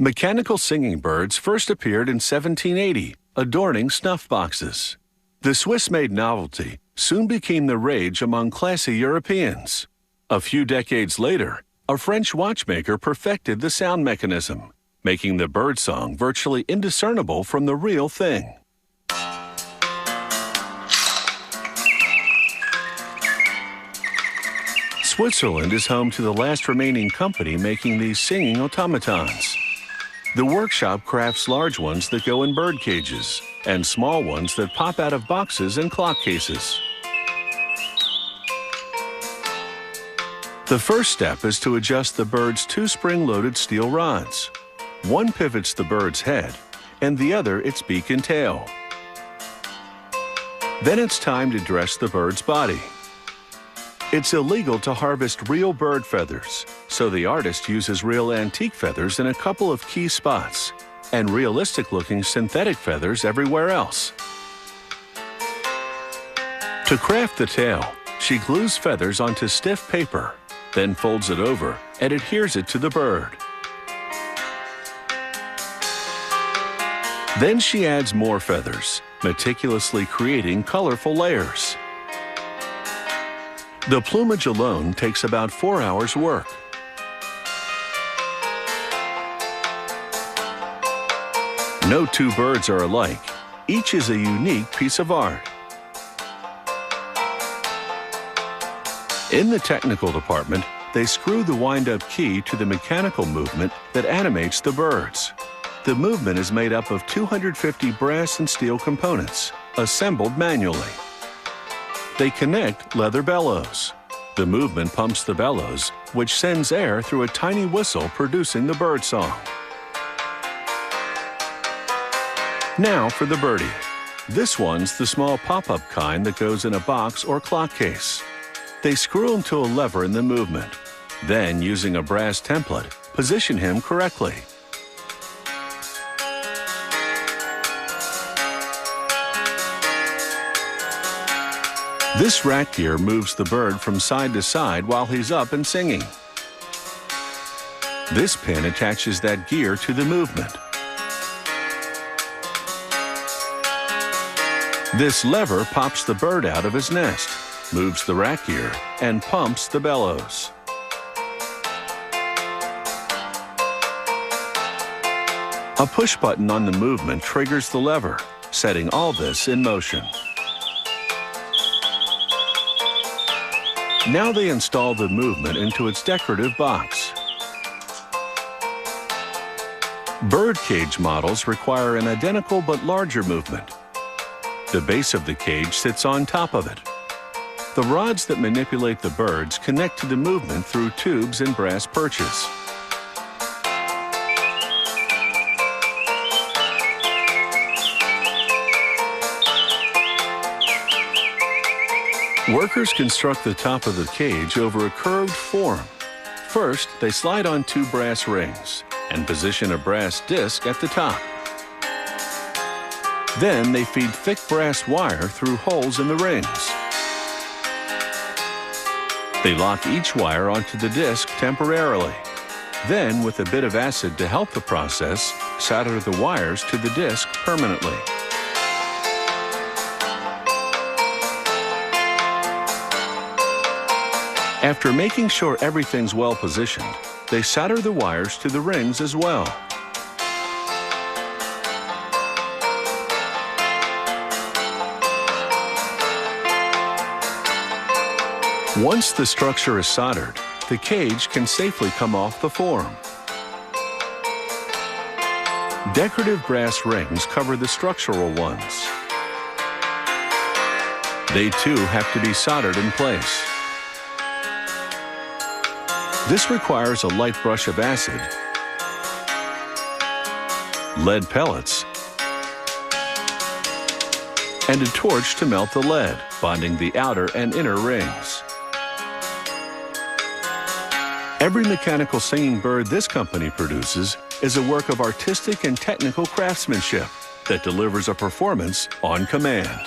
Mechanical singing birds first appeared in 1780, adorning snuff boxes. The Swiss-made novelty soon became the rage among classy Europeans. A few decades later, a French watchmaker perfected the sound mechanism, making the birdsong virtually indiscernible from the real thing. Switzerland is home to the last remaining company making these singing automatons. The workshop crafts large ones that go in bird cages and small ones that pop out of boxes and clock cases. The first step is to adjust the bird's two spring-loaded steel rods. One pivots the bird's head, and the other its beak and tail. Then it's time to dress the bird's body. It's illegal to harvest real bird feathers, so the artist uses real antique feathers in a couple of key spots, and realistic-looking synthetic feathers everywhere else. To craft the tail, she glues feathers onto stiff paper, then folds it over and adheres it to the bird. Then she adds more feathers, meticulously creating colorful layers. The plumage alone takes about 4 hours' work. No two birds are alike. Each is a unique piece of art. In the technical department, they screw the wind-up key to the mechanical movement that animates the birds. The movement is made up of 250 brass and steel components, assembled manually. They connect leather bellows. The movement pumps the bellows, which sends air through a tiny whistle producing the bird song. Now for the birdie. This one's the small pop-up kind that goes in a box or clock case. They screw him to a lever in the movement. Then, using a brass template, position him correctly. This rack gear moves the bird from side to side while he's up and singing. This pin attaches that gear to the movement. This lever pops the bird out of his nest, moves the rack gear, and pumps the bellows. A push button on the movement triggers the lever, setting all this in motion. Now they install the movement into its decorative box. Bird cage models require an identical but larger movement. The base of the cage sits on top of it. The rods that manipulate the birds connect to the movement through tubes and brass perches. Workers construct the top of the cage over a curved form. First, they slide on 2 brass rings and position a brass disc at the top. Then they feed thick brass wire through holes in the rings. They lock each wire onto the disc temporarily. Then, with a bit of acid to help the process, solder the wires to the disc permanently. After making sure everything's well positioned, they solder the wires to the rings as well. Once the structure is soldered, the cage can safely come off the form. Decorative brass rings cover the structural ones. They too have to be soldered in place. This requires a light brush of acid, lead pellets, and a torch to melt the lead, bonding the outer and inner rings. Every mechanical singing bird this company produces is a work of artistic and technical craftsmanship that delivers a performance on command.